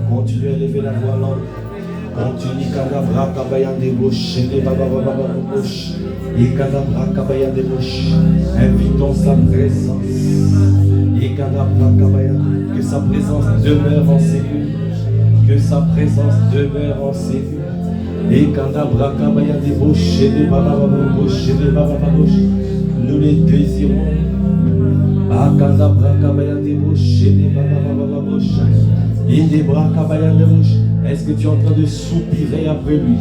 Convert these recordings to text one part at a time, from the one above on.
Continue à élever la voix langue. Continue Kadabra Kabayan des bouches. Et Kadabra Kabayan des bouches. Invitons sa présence. Et Kadabra Kabayan. Que sa présence demeure en ces lieux. Que sa présence demeure en ces lieux. Et Kadabra Kabayan des bouches. Et des babababouches. Et des babababouches. Nous les désirons. Ah Kadabra Kabayan des bouches. Et des babababouches. Et des bras Kabayan des bouches. Est-ce que tu es en train de soupirer après lui?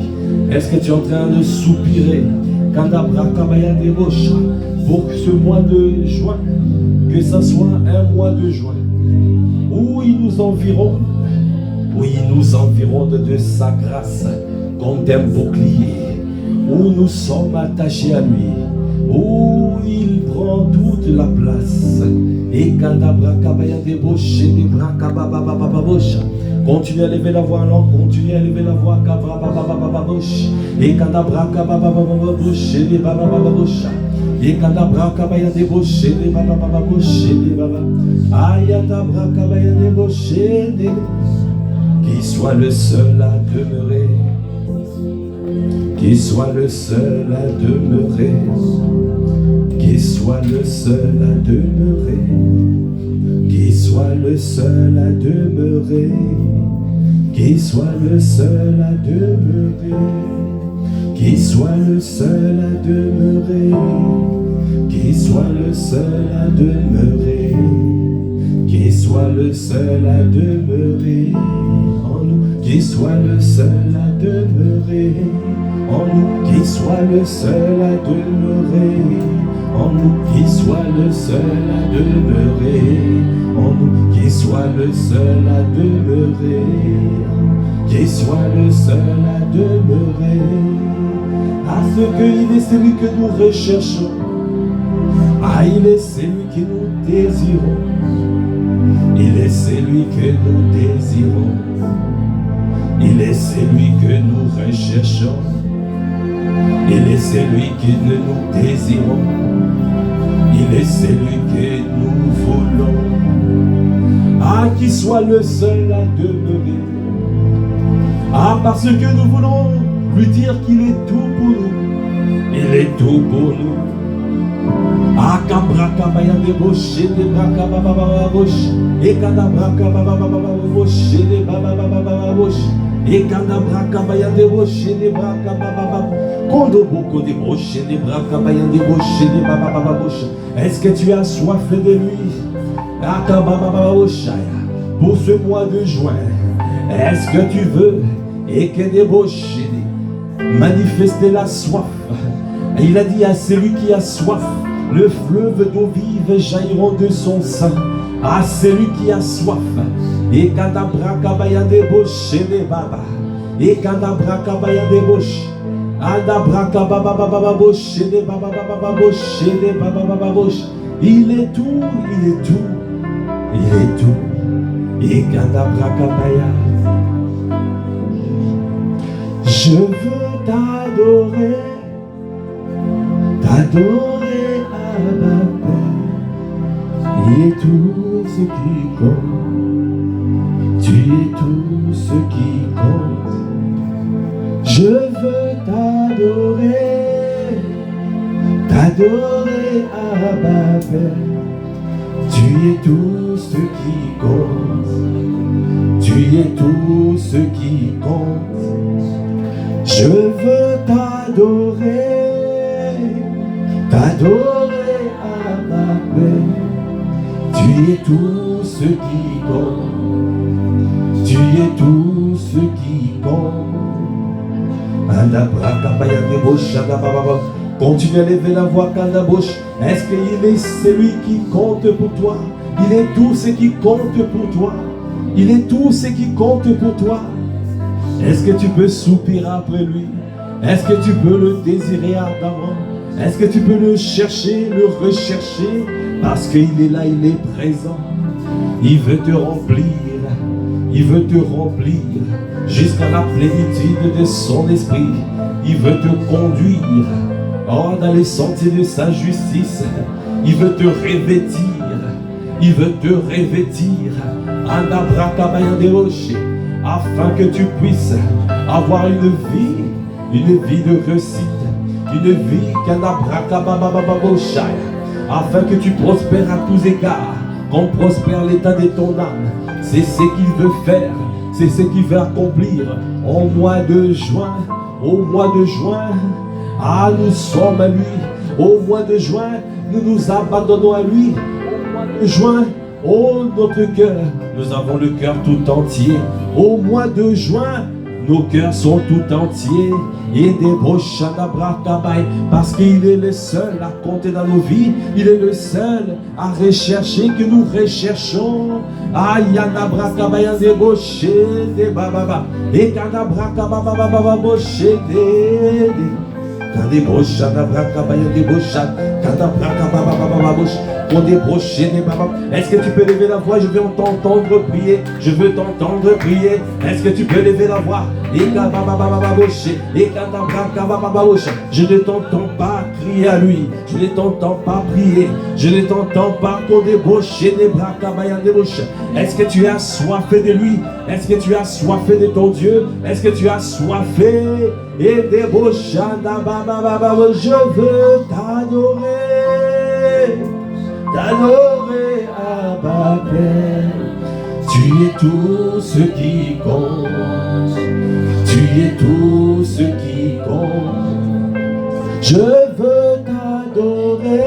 Est-ce que tu es en train de soupirer Kadabra Kabaya Debosha pour ce mois de juin, que ce soit un mois de juin où il nous environne, de sa grâce comme d'un bouclier, où nous sommes attachés à lui, où il prend toute la place. Et Kadabra Kabaya Debosha, Debra Kabababababosha. Continue à lever la voix en langue, continue à lever la voix. Et Kadabra Kabababababush, et les Bababababush. Et Kadabra Kabaya Debosh, et les Bababababush, et les Baba. Ayadabra Kabaya Debosh, qui soit le seul à demeurer. Qui soit le seul à demeurer. Qui soit le seul à demeurer. Qui soit le seul à demeurer. Qui soit le seul à demeurer. Qui soit le seul à demeurer. Qui soit le seul à demeurer. Qui soit le seul à demeurer en nous. Qui soit le seul à demeurer en nous. Qui soit le seul à demeurer en nous. Qui soit le seul à demeurer en nous, qui soit le seul à demeurer, qui soit le seul à demeurer, parce qu'il est celui que nous recherchons, il est celui que nous désirons, il est celui que nous désirons, il est celui que nous recherchons, il est celui que nous désirons, il est celui que nous voulons. Qu'il soit le seul à demeurer. Parce que nous voulons lui dire qu'il est tout pour nous. Il est tout pour nous. Kabra Kabaya Debosh, et des Brakababababosh, et Kadabra Kababababosh, et des Bababababosh, et Kadabra Kabaya Debosh, et des Brakababababosh. Kondoboko Debosh, et des Brakabaya Debosh, et des Babababosh. Est-ce que tu as soif de lui? Pour ce mois de juin, est-ce que tu veux et que débaucher, manifester la soif? Il a dit à celui qui a soif, le fleuve d'eau vive jailliront de son sein. À celui qui a soif, et Kadabra Kabaya débaucher des baba, et Kadabra Kabaya débaucher, Adabra Kababa boche des baba boche des baba boche. Il est tout, il est tout. Il est tout, et Kadabra Kabaya. Je veux t'adorer, t'adorer à ma paix. Il est tout ce qui compte, tu es tout ce qui compte. Je veux t'adorer, t'adorer à ma paix. Tu es tout ce qui compte, tu es tout ce qui compte. Je veux t'adorer, t'adorer à ma paix. Tu es tout ce qui compte, tu es tout ce qui compte. Continue à lever la voix, Kadabosh. Est-ce qu'il est celui qui compte pour toi? Il est tout ce qui compte pour toi. Il est tout ce qui compte pour toi. Est-ce que tu peux soupirer après lui? Est-ce que tu peux le désirer ardemment? Est-ce que tu peux le chercher, le rechercher? Parce qu'il est là, il est présent. Il veut te remplir. Il veut te remplir jusqu'à la plénitude de son esprit. Il veut te conduire dans les sentiers de sa justice. Il veut te revêtir Il veut te revêtir afin que tu puisses avoir une vie de réussite, une vie afin que tu prospères à tous égards, qu'on prospère l'état de ton âme. C'est ce qu'il veut faire, c'est ce qu'il veut accomplir au mois de juin. Au mois de juin, nous sommes à lui. Au mois de juin, nous nous abandonnons à lui. Au mois de juin, notre cœur, nous avons le cœur tout entier. Au mois de juin, nos cœurs sont tout entiers. Et des parce qu'il est le seul à compter dans nos vies. Il est le seul à rechercher que nous recherchons. Ayana brakabaya de boché de bababa. Et kana brakababa boché de. Kade boshana brakabaya de bocha. Kana brakababa bocha. Est-ce que tu peux lever la voix? Je veux t'entendre prier. Je veux t'entendre prier. Est-ce que tu peux lever la voix? Je ne t'entends pas crier à lui. Je ne t'entends pas prier. Je ne t'entends pas débaucher des bras. Est-ce que tu as soifé de lui? Est-ce que tu as soifé de ton Dieu? Est-ce que tu as soifé et débauché? Je veux t'adorer. T'adorer à Babel. Tu es tout ce qui compte. Tu es tout ce qui compte. Je veux t'adorer.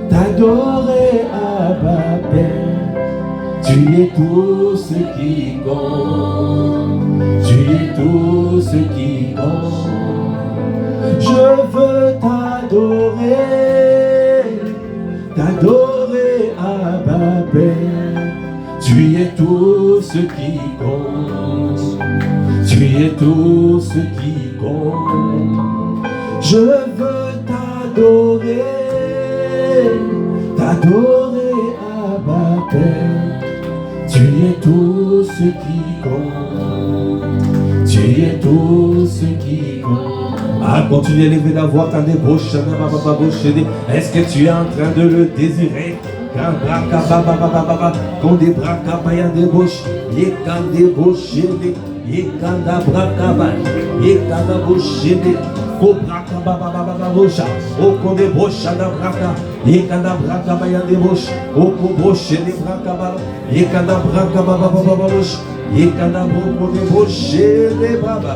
T'adorer à Babel. Tu es tout ce qui compte. Tu es tout ce qui compte. Je veux t'adorer. T'adorer à Babel. Tu es tout ce qui compte. Tu es tout ce qui compte. Je veux t'adorer. T'adorer à Babel. Tu es tout ce qui compte. Tu es tout ce qui compte. Continue à lever la voix quand des bouches. Est-ce que tu es en train de le désirer? Quand des bras capaillent des bouches, et quand des bouches, et quand des bras capaillent, et quand des bouches, cobra cababa boucha, au con des bouches à la braca, et quand des bras capaillent des bouches, au cobroche des bras cababa, et quand des bras cababa bouche, et quand des bouches des baba.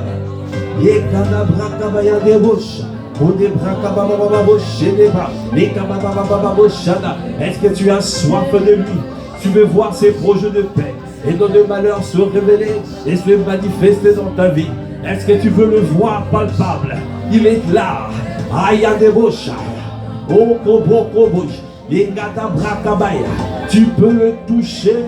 Est-ce que tu as soif de lui? Tu veux voir ses projets de paix et dont le malheur se révéler et se manifester dans ta vie? Est-ce que tu veux le voir palpable? Il est là. Tu peux le toucher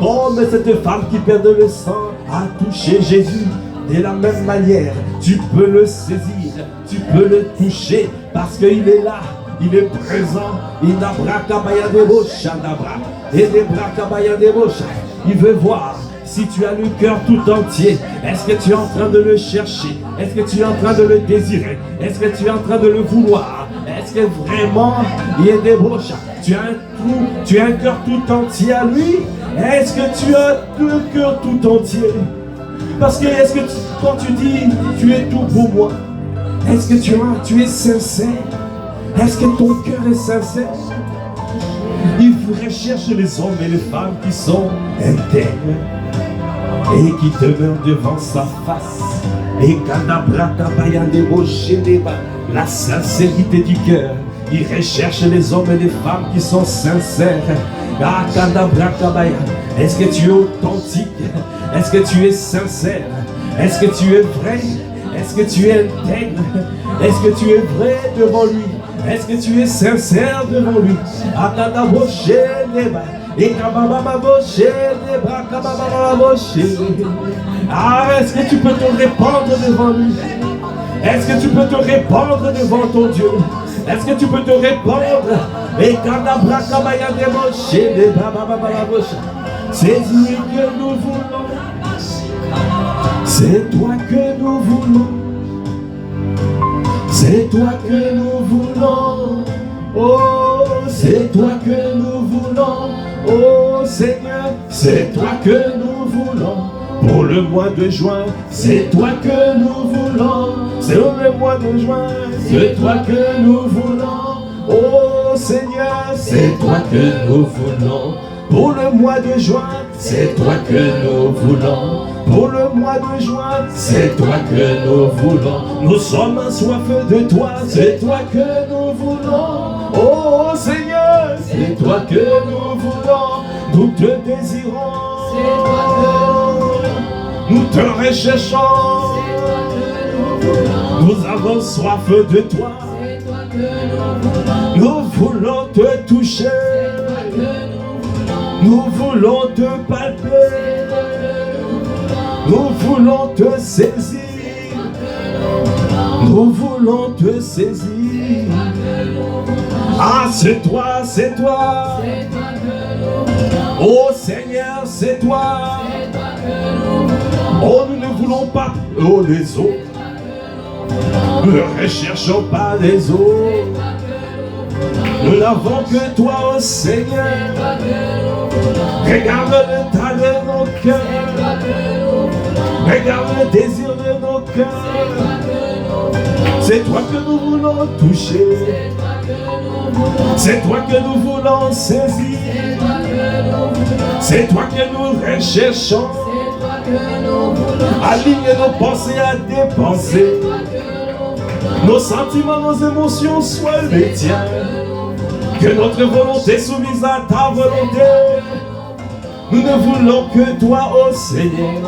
comme cette femme qui perd le sang a touché Jésus. De la même manière, tu peux le saisir, tu peux le toucher parce qu'il est là, il est présent. Il n'a bracabaya de bouche, et des bracabaya de bouche. Il veut voir si tu as le cœur tout entier. Est-ce que tu es en train de le chercher? Est-ce que tu es en train de le désirer? Est-ce que tu es en train de le vouloir? Est-ce que vraiment il y a des bouches? Tu as un cœur tout entier à lui? Est-ce que tu as le cœur tout entier? Parce que est-ce que quand tu dis tu es tout pour moi, est-ce que tu es sincère? Est-ce que ton cœur est sincère? Il recherche les hommes et les femmes qui sont intègres et qui demeurent devant sa face. Et la sincérité du cœur. Il recherche les hommes et les femmes qui sont sincères. Est-ce que tu es authentique? Est-ce que tu es sincère? Est-ce que tu es vrai? Est-ce que tu es intègre? Est-ce que tu es vrai devant lui? Est-ce que tu es sincère devant lui? Est-ce que tu peux te répandre devant lui? Est-ce que tu peux te répandre devant ton Dieu? Est-ce que tu peux te répandre? C'est lui que nous voulons. C'est toi que nous voulons. C'est toi que nous voulons. Oh, c'est toi que nous voulons. Oh Seigneur, c'est toi que nous voulons. Pour le mois de juin, c'est toi que nous voulons. C'est le mois de juin, c'est toi que nous voulons. Oh Seigneur, c'est toi que nous voulons. Pour le mois de juin, c'est toi que nous voulons. Pour le mois de juin, c'est toi que nous voulons. Nous sommes assoiffés de toi, c'est toi que nous voulons. Oh Seigneur, c'est toi que nous voulons. Nous te désirons. C'est toi que nous voulons. Nous te recherchons. C'est toi que nous voulons. Nous avons soif de toi. C'est toi que nous voulons. Nous voulons te toucher. C'est toi que nous voulons. Nous voulons te palper. Nous voulons te saisir. Nous voulons te saisir. Ah, c'est toi, c'est toi. Oh Seigneur, c'est toi. Oh, nous ne voulons pas les autres. Nous ne recherchons pas les autres. Nous n'avons que toi, oh Seigneur. Regarde l'état de nos cœurs. Regarde le désir de nos cœurs. C'est toi que nous voulons toucher. C'est toi que nous voulons saisir. C'est toi que nous recherchons. Aligne nos pensées à tes pensées. Nos sentiments, nos émotions soient les tiens. Que notre volonté soumise à ta volonté. Nous ne voulons que toi, ô Seigneur.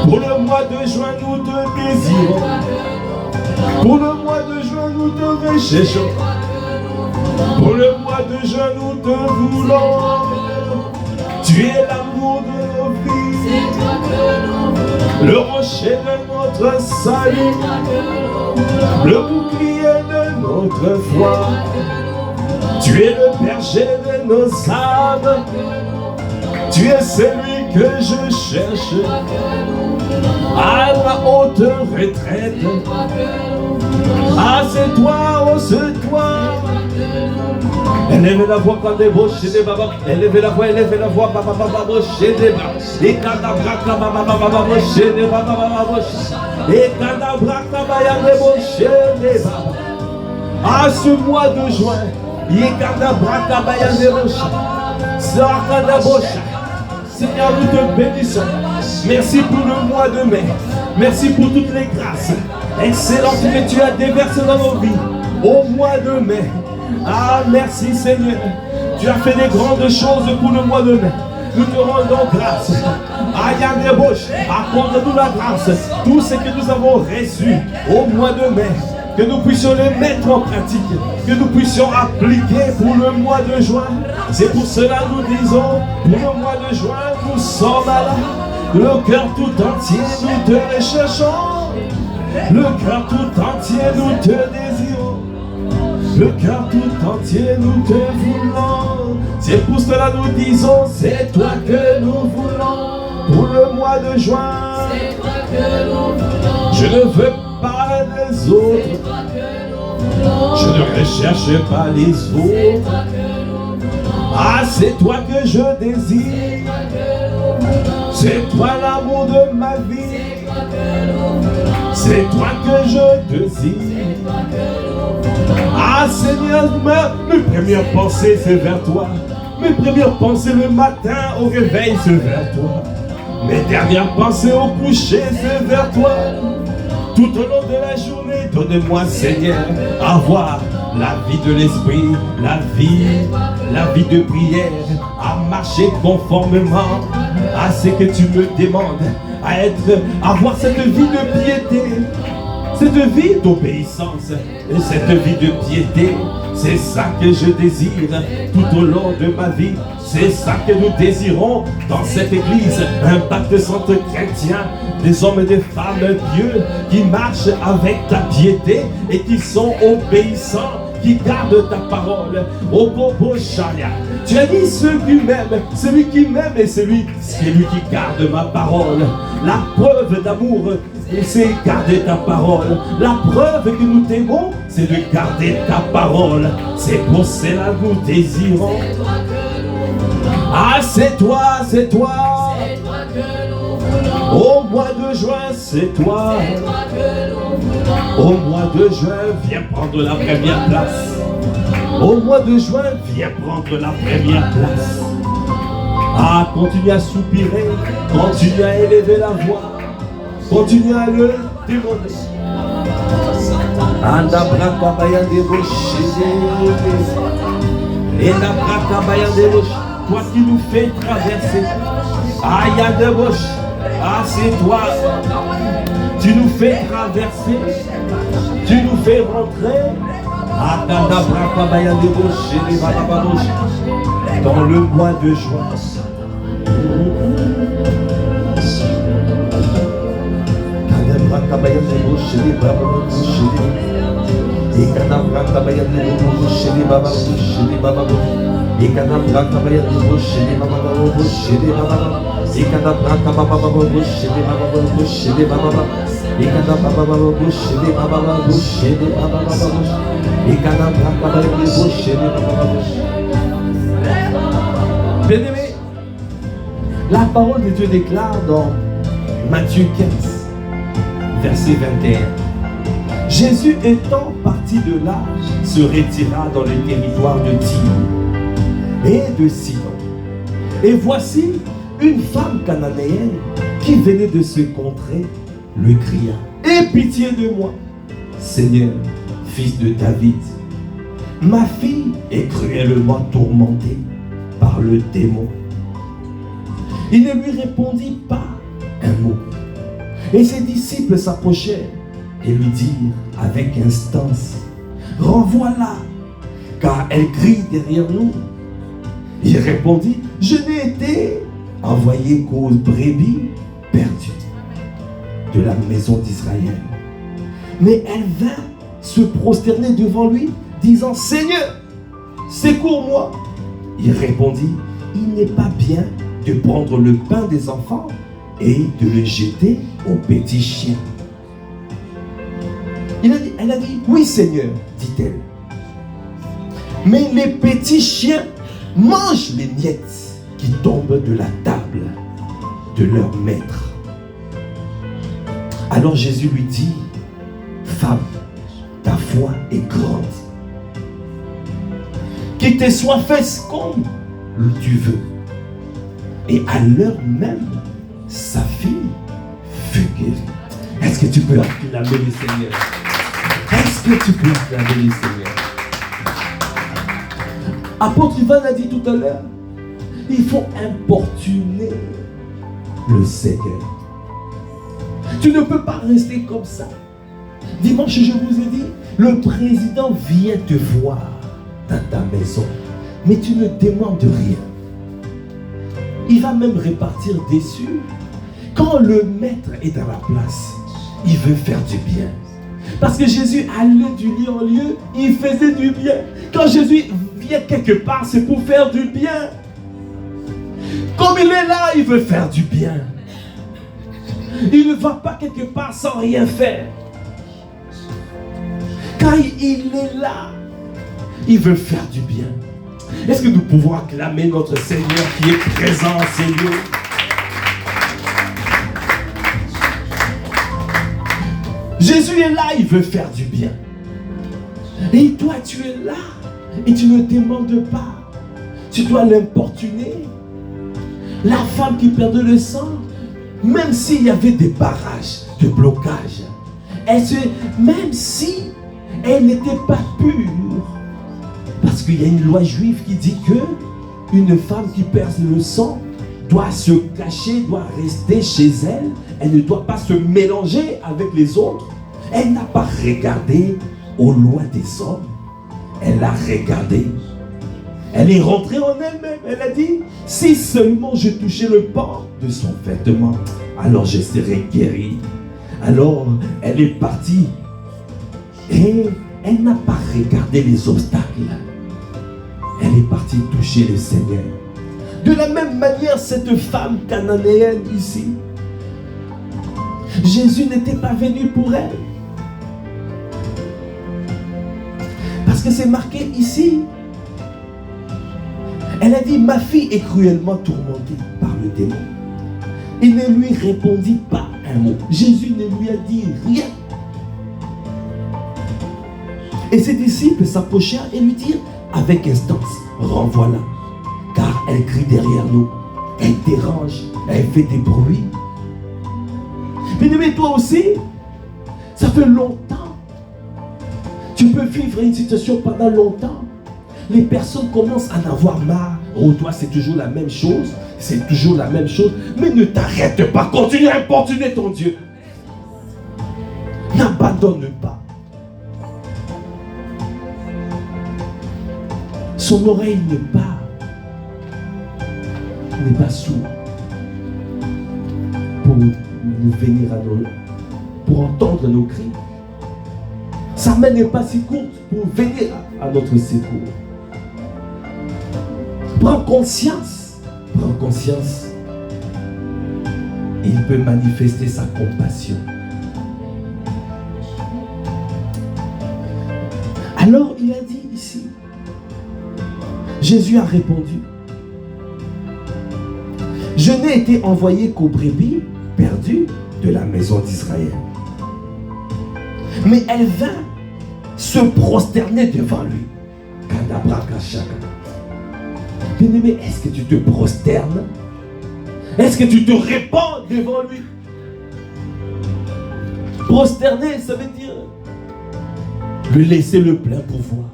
Pour le mois de juin, nous te désirons. Pour le mois de juin, nous te recherchons. Pour le mois de juin, nous te voulons. Tu es l'amour de nos vies. Le rocher de notre salut. Le bouclier de notre foi. Tu es le berger de nos âmes. Tu es celui que je cherche. À la haute retraite. Ah, c'est toi, oh, c'est toi. Élevez la voix quand des bouches des babas. Élevez la voix, baba baba bouche des babas. Et quand la braque, baba baba bouche des baba baba bouche. Et quand la braque, baba des bouches des babas. Ah, ce mois de juin. Et quand la braque, baba des bouches. Seigneur, nous te bénissons. Merci pour le mois de mai. Merci pour toutes les grâces excellentes que tu as déversées dans nos vies au mois de mai. Ah, merci Seigneur. Tu as fait des grandes choses pour le mois de mai. Nous te rendons grâce. Accorde-nous la grâce. Tout ce que nous avons reçu au mois de mai, que nous puissions les mettre en pratique, que nous puissions appliquer pour le mois de juin. C'est pour cela que nous disons, pour le mois de juin, nous sommes là. Le cœur tout entier, nous te recherchons. Le cœur tout entier, nous te désirons. Le cœur tout entier, nous te voulons. C'est pour cela que nous disons, c'est toi que nous voulons. Pour le mois de juin, c'est toi que nous voulons. Je ne veux pas les autres. Je ne recherche pas les autres. Ah, c'est toi que je désire. C'est toi l'amour de ma vie. C'est toi que je désire. Ah Seigneur, mes premières pensées c'est vers toi. Mes premières pensées le matin au réveil c'est vers toi. Mes dernières pensées au coucher c'est vers toi. Tout au long de la journée, donne-moi Seigneur à voir la vie de l'esprit, la vie de prière, à marcher conformément à ce que tu me demandes, à avoir cette vie de piété, cette vie d'obéissance et cette vie de piété. C'est ça que je désire tout au long de ma vie. C'est ça que nous désirons dans cette église. Un pacte centre chrétien, des hommes et des femmes pieux qui marchent avec ta piété et qui sont obéissants, qui gardent ta parole. Au Bobo Sharia, tu as dit ceux qui m'aiment, celui qui m'aime et celui qui garde ma parole. La preuve d'amour Et c'est garder ta parole. La preuve que nous t'aimons, c'est de garder ta parole. C'est pour cela que nous désirons. Ah, c'est toi, c'est toi. C'est toi que nous voulons. Au mois de juin, c'est toi. C'est toi que nous voulons. Au mois de juin, viens prendre la première place. Au mois de juin, viens prendre la première place. Ah, continue à soupirer, continue à élever la voix, continue à le demander. Anda brakabaya deboche, et la brakabaya deboche, toi qui nous fais traverser. Ah, ya deboche, ah, c'est toi. Tu nous fais traverser, tu nous fais rentrer. Anda brakabaya deboche, les balababoche, dans le mois de juin. Bien-aimé, la parole de Dieu déclare dans Matthieu 15, verset 21. Jésus étant parti de là, se retira dans le territoire de Tyr et de Sidon. Et voici une femme cananéenne qui venait de se contrer, lui cria: aie pitié de moi, Seigneur, fils de David. Ma fille est cruellement tourmentée par le démon. Il ne lui répondit pas un mot. Et ses disciples s'approchèrent et lui dirent avec instance: renvoie-la, car elle crie derrière nous. Il répondit: je n'ai été envoyé qu'aux brebis perdues de la maison d'Israël. Mais elle vint se prosterner devant lui, disant: Seigneur, secours-moi. Il répondit: il n'est pas bien de prendre le pain des enfants et de le jeter aux petits chiens. Elle a dit: oui, Seigneur, dit-elle. Mais les petits chiens mangent les miettes qui tombent de la table de leur maître. Alors Jésus lui dit: femme, ta foi est grande. Qu'il te soit fait comme tu veux. Et à l'heure même, sa fille fut guérie. Est-ce que tu peux acclamer le Seigneur? Est-ce que tu peux acclamer le Seigneur? Apôtre Ivan a dit tout à l'heure, il faut importuner le Seigneur. Tu ne peux pas rester comme ça. Dimanche, je vous ai dit, le président vient te voir dans ta maison, mais tu ne demandes rien. Il va même repartir déçu. Quand le maître est dans la place, il veut faire du bien. Parce que Jésus allait du lieu en lieu, il faisait du bien. Quand Jésus vient quelque part, c'est pour faire du bien. Comme il est là, il veut faire du bien. Il ne va pas quelque part sans rien faire. Quand il est là, il veut faire du bien. Est-ce que nous pouvons acclamer notre Seigneur qui est présent en ces lieux? Jésus est là, il veut faire du bien. Et toi, tu es là et tu ne demandes pas. Tu dois l'importuner. La femme qui perdait le sang, même s'il y avait des barrages de blocage, même si elle n'était pas pure, parce qu'il y a une loi juive qui dit que une femme qui perd le sang doit se cacher, doit rester chez elle. Elle ne doit pas se mélanger avec les autres. Elle n'a pas regardé aux lois des hommes. Elle a regardé. Elle est rentrée en elle-même. Elle a dit: si seulement je touchais le pan de son vêtement, alors je serais guérie. Alors elle est partie. Et elle n'a pas regardé les obstacles. Elle est partie toucher le Seigneur. De la même manière, cette femme cananéenne ici, Jésus n'était pas venu pour elle. Parce que c'est marqué ici. Elle a dit, ma fille est cruellement tourmentée par le démon. Il ne lui répondit pas un mot. Jésus ne lui a dit rien. Et ses disciples s'approchèrent et lui dirent avec instance, renvoie-la, car elle crie derrière nous, elle dérange, elle fait des bruits. Mais toi aussi, ça fait longtemps. Tu peux vivre une situation pendant longtemps. Les personnes commencent à en avoir marre. Oh, toi, c'est toujours la même chose. C'est toujours la même chose. Mais ne t'arrête pas. Continue à importuner ton Dieu. N'abandonne pas. Son oreille n'est pas sourde pour nous venir pour entendre nos cris. Sa main n'est pas si courte pour venir à notre secours. Prends conscience. Prends conscience. Il peut manifester sa compassion. Alors il a dit ici, Jésus a répondu, je n'ai été envoyé qu'aux brebis perdues de la maison d'Israël. Mais elle vint se prosterner devant lui. Bien-aimé, est-ce que tu te prosternes? Est-ce que tu te répands devant lui? Prosterner, ça veut dire lui laisser le plein pouvoir.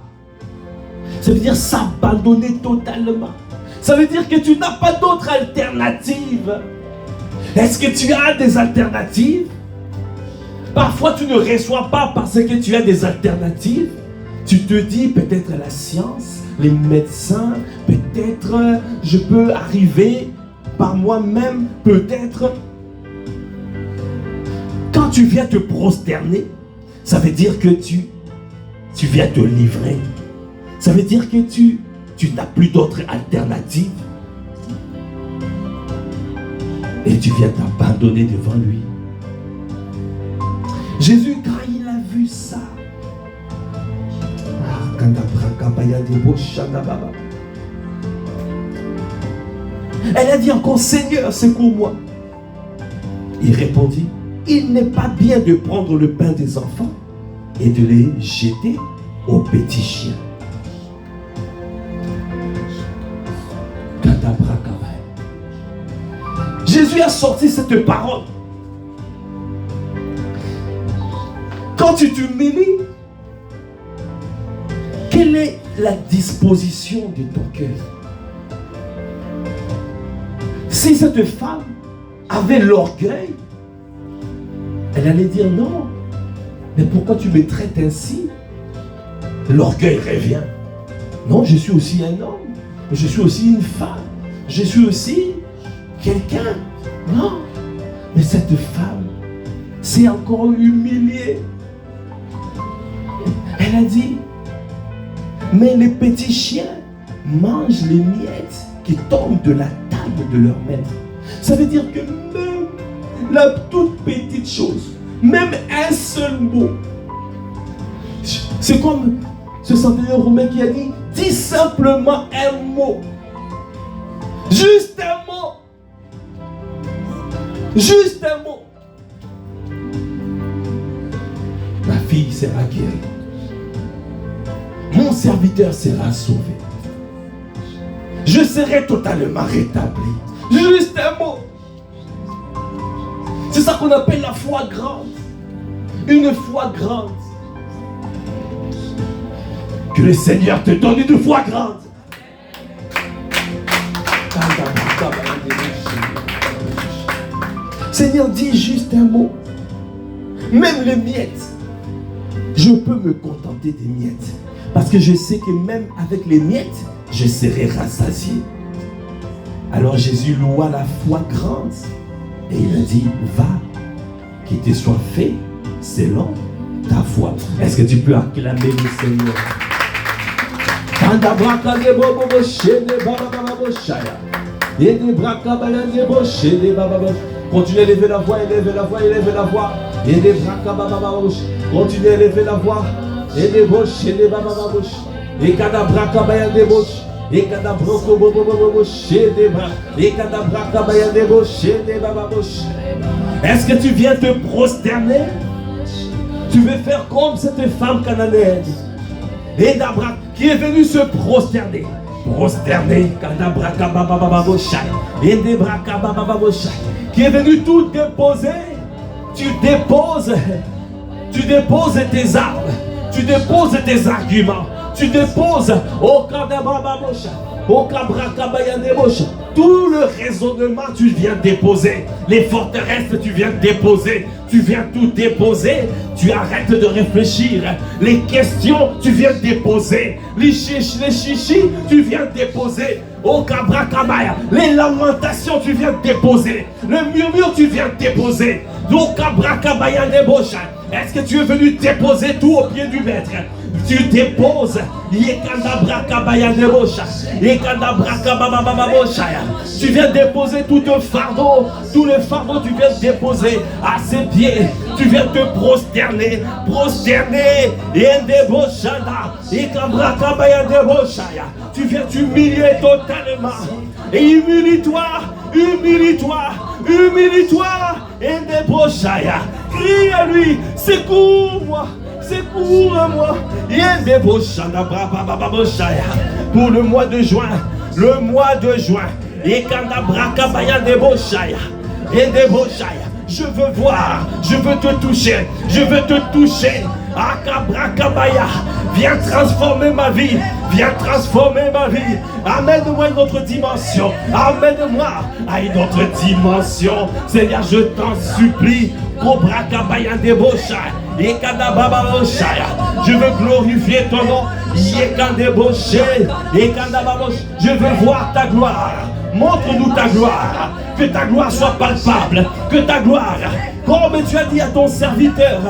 Ça veut dire s'abandonner totalement. Ça veut dire que tu n'as pas d'autre alternative. Est-ce que tu as des alternatives? Parfois tu ne reçois pas parce que tu as des alternatives. Tu te dis peut-être la science, les médecins, peut-être je peux arriver par moi-même, peut-être. Quand tu viens te prosterner, ça veut dire que tu viens te livrer. Ça veut dire que tu n'as plus d'autres alternatives. Et tu viens t'abandonner devant lui. Jésus, quand il a vu ça, elle a dit encore, Seigneur, secours-moi. Il répondit, il n'est pas bien de prendre le pain des enfants et de les jeter aux petits chiens. Jésus a sorti cette parole. Quand tu t'humilies, quelle est la disposition de ton cœur? Si cette femme avait l'orgueil, elle allait dire non. Mais pourquoi tu me traites ainsi? L'orgueil revient. Non, je suis aussi un homme. Je suis aussi une femme. Je suis aussi quelqu'un. Non. Mais cette femme s'est encore humiliée. Elle a dit, mais les petits chiens mangent les miettes qui tombent de la table de leur maître. Ça veut dire que même la toute petite chose, même un seul mot, c'est comme ce centenaire romain qui a dit, dis simplement un mot. Juste un mot. Juste un mot. Ma fille sera guérie. Mon serviteur sera sauvé. Je serai totalement rétabli. Juste un mot. C'est ça qu'on appelle la foi grande. Une foi grande. Que le Seigneur te donne une foi grande. Seigneur, dis juste un mot. Même les miettes. Je peux me contenter des miettes. Parce que je sais que même avec les miettes, je serai rassasié. Alors Jésus loua la foi grande. Et il a dit, va, qu'il te soit fait selon ta foi. Est-ce que tu peux acclamer le Seigneur? Continue à élever la voix, élever la voix, élever la voix. Et les bras, continue à élever la voix. Et les bouches, et les babababouches. Et kadabra kabaya des bouches. Et kadabra kobobobobouche. Et des bras. Et kadabra kabaya des bouches. Et des bababouches. Est-ce que tu viens te prosterner? Tu veux faire comme cette femme cananéenne. Et d'abra qui est venue se prosterner. Prosterner. Kadabra kababababouche. Et des bras kababababouche. Qui est venu tout déposer. Tu déposes tes armes, tu déposes tes arguments, tu déposes au Kadabababosha, au Kabrakabayandebosha. Tout le raisonnement, tu viens déposer. Les forteresses, tu viens déposer. Tu viens tout déposer. Tu arrêtes de réfléchir. Les questions, tu viens déposer. Les chichis, tu viens déposer. Au Kabrakabaya, les lamentations, tu viens déposer. Le murmure, tu viens déposer. Au Kabrakabaya Nebosha. Est-ce que tu es venu déposer tout au pied du maître? Tu déposes. Tu viens déposer tout le fardeau. Tout le fardeau, tu viens déposer à ses pieds. Tu viens te prosterner. Prosterner. Tu viens t'humilier totalement. Et humilie-toi. Humilie-toi. Humilie-toi. Crie à lui. Secours-moi. Secours-moi. Pour le mois de juin. Le mois de juin. Je veux voir. Je veux te toucher. Je veux te toucher. Akabrakabaya. Viens transformer ma vie. Viens transformer ma vie. Amène-moi une autre dimension. Amène-moi à une autre dimension. Seigneur, je t'en supplie. Kobrakabaya debosha. Je veux glorifier ton nom. Je veux voir ta gloire. Montre-nous ta gloire. Que ta gloire soit palpable. Que ta gloire, comme tu as dit à ton serviteur,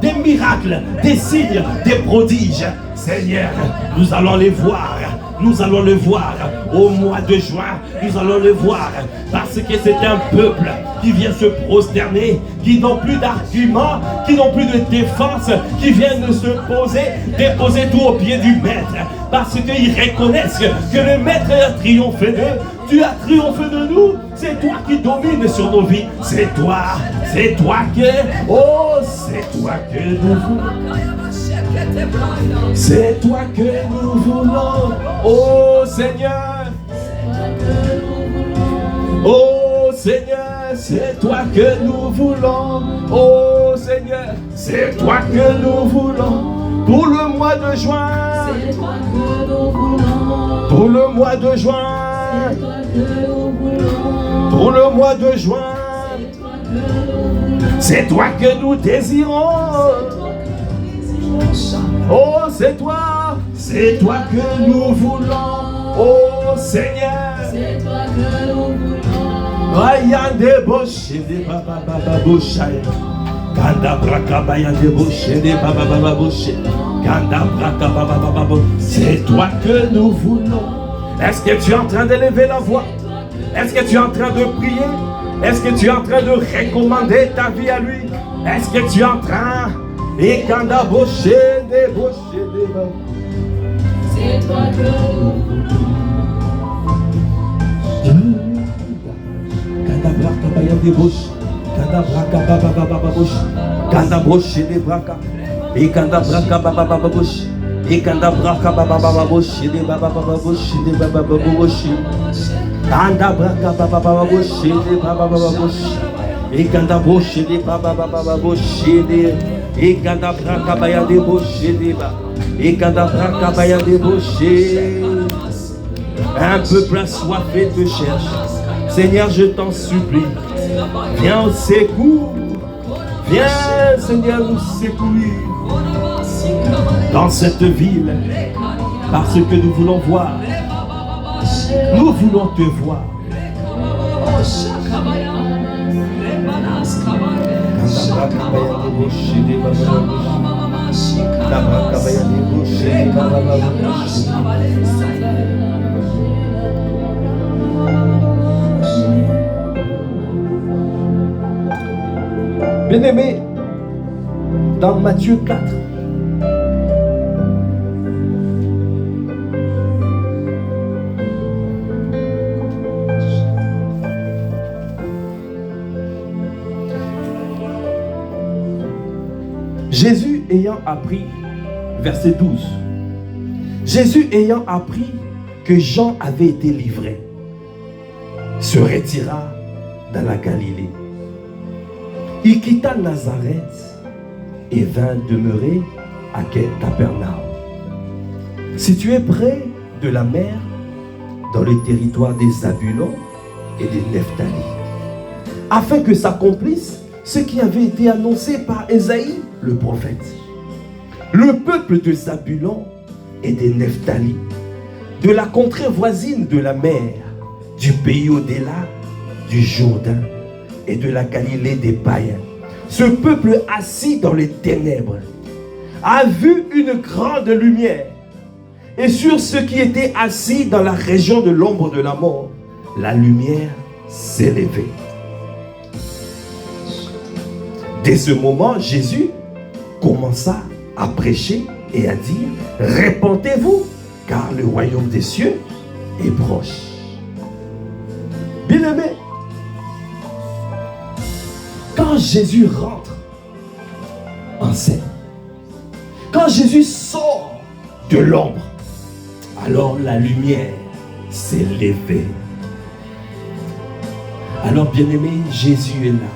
des miracles, des signes, des prodiges. Seigneur, nous allons les voir. Nous allons le voir au mois de juin. Nous allons le voir parce que c'est un peuple qui vient se prosterner, qui n'ont plus d'arguments, qui n'ont plus de défense, qui viennent se poser, déposer tout au pied du maître. Parce qu'ils reconnaissent que le maître a triomphé d'eux. Tu as triomphé de nous. C'est toi qui domines sur nos vies. C'est toi que, oh, c'est toi que nous voulons. C'est toi que nous voulons, oh Seigneur. Oh Seigneur, c'est toi que nous voulons. Oh Seigneur, c'est toi que nous voulons. Pour le mois de juin. C'est toi que nous voulons. Pour le mois de juin. C'est toi que nous voulons. Pour le mois de juin. C'est toi que nous désirons. Oh, c'est toi que nous voulons. Oh Seigneur, c'est toi que nous voulons. Bayande boche de baba baba boche. Kanda braka bayande boche de baba baba boche. Kanda braka baba baba. C'est toi que nous voulons. Est-ce que tu es en train d'élever la voix? Est-ce que tu es en train de prier? Est-ce que tu es en train de recommander ta vie à lui? Est-ce que tu es en train? Et quand a boché des bas. C'est toi que nous voulons. Quand a braca baia des bouches. Quand a braca baba bouche. Quand a boché des braca. Et quand a braca baba bouche. Et quand a braca baba bouche. Des baba bouche. Des baba bouche. Quand a braca baba bouche. Des baba bouche. Et quand a boché des baba bouche. Et quand a bracabaya débauché débat. Et quand a bracabaya débauché. Un peuple assoiffé te cherche. Seigneur, je t'en supplie. Viens au secours. Viens, Seigneur, nous secourir. Dans cette ville. Parce que nous voulons voir. Nous voulons te voir. Bien-aimé, dans Matthieu 4, Jésus ayant appris, verset 12, Jésus ayant appris que Jean avait été livré, se retira dans la Galilée. Il quitta Nazareth et vint demeurer à Capernaum, situé près de la mer, dans le territoire des Zabulon et des Nephtali, afin que s'accomplisse ce qui avait été annoncé par Ésaïe, le prophète. Le peuple de Zabulon et des Nephtali, de la contrée voisine de la mer, du pays au-delà du Jourdain et de la Galilée des païens, ce peuple assis dans les ténèbres a vu une grande lumière, et sur ceux qui étaient assis dans la région de l'ombre de la mort, la lumière s'est levée. Dès ce moment, Jésus commença à prêcher et à dire: répentez-vous, car le royaume des cieux est proche. Bien-aimé, quand Jésus rentre en scène, quand Jésus sort de l'ombre, alors la lumière s'est levée. Alors, bien-aimé, Jésus est là.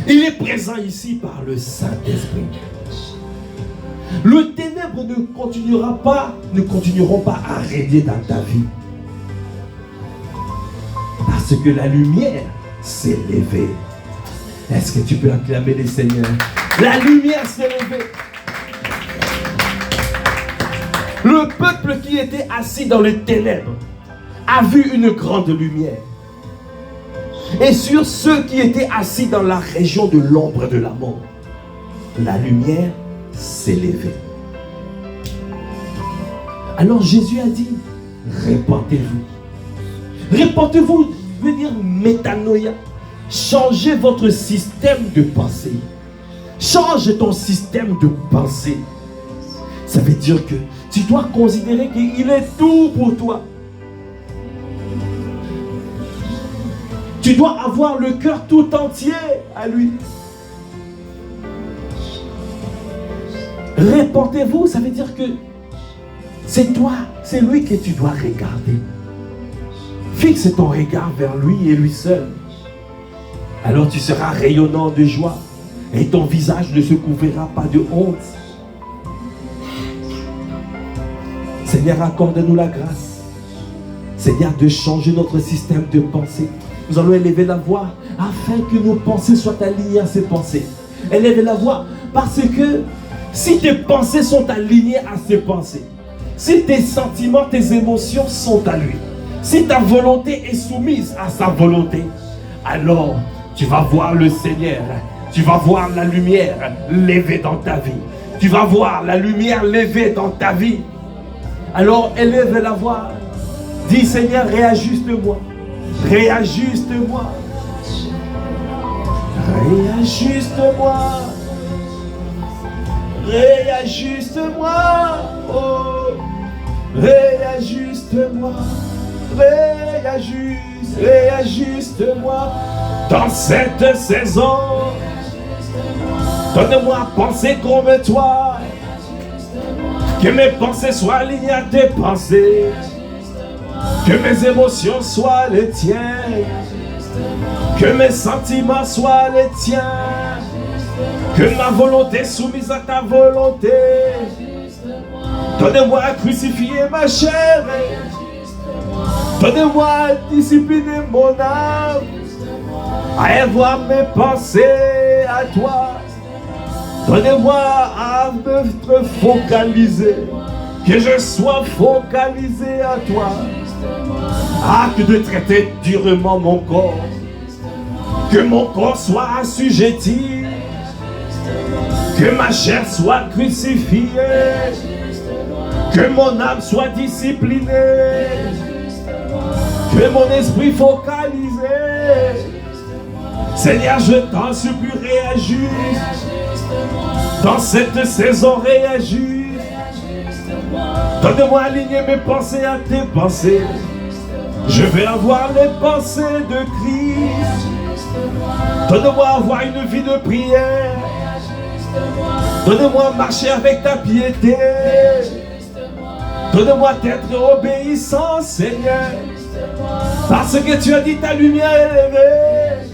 Il est présent ici par le Saint-Esprit. Le ténèbre ne continueront pas à régner dans ta vie. Parce que la lumière s'est levée. Est-ce que tu peux acclamer les seigneurs? La lumière s'est levée. Le peuple qui était assis dans les ténèbres a vu une grande lumière. Et sur ceux qui étaient assis dans la région de l'ombre de la mort, la lumière s'est levée. Alors Jésus a dit: répentez-vous. Répentez-vous veut dire métanoïa. Changez votre système de pensée. Change ton système de pensée. Ça veut dire que tu dois considérer qu'il est tout pour toi. Tu dois avoir le cœur tout entier à lui. Répentez-vous, ça veut dire que c'est toi, c'est lui que tu dois regarder. Fixe ton regard vers lui et lui seul. Alors tu seras rayonnant de joie et ton visage ne se couvrira pas de honte. Seigneur, accorde-nous la grâce, Seigneur, de changer notre système de pensée. Nous allons élever la voix afin que nos pensées soient alignées à ses pensées. Élève la voix parce que si tes pensées sont alignées à ses pensées, si tes sentiments, tes émotions sont à lui, si ta volonté est soumise à sa volonté, alors tu vas voir le Seigneur, tu vas voir la lumière levée dans ta vie. Tu vas voir la lumière levée dans ta vie. Alors élève la voix, dis: Seigneur, réajuste-moi, réajuste-moi, réajuste-moi, réajuste-moi, oh, réajuste-moi, réajuste-moi dans cette saison. Donne-moi à penser comme toi, que mes pensées soient alignées à tes pensées, que mes émotions soient les tiennes, que mes sentiments soient les tiens, que ma volonté soumise à ta volonté. Donne-moi à crucifier ma chair, donne-moi à discipliner mon âme, à avoir mes pensées à toi. Donne-moi à me focaliser, que je sois focalisé à toi. Acte de traiter durement mon corps, que mon corps soit assujetti, que ma chair soit crucifiée, que mon âme soit disciplinée, que mon esprit focalisé Seigneur, je t'en supplie, réajuste. Dans cette saison, réajuste. Donne-moi aligner mes pensées à tes pensées. Je vais avoir les pensées de Christ. Donne-moi avoir une vie de prière. Donne-moi marcher avec ta piété. Donne-moi d'être obéissant, Seigneur. Parce que tu as dit ta lumière est levée.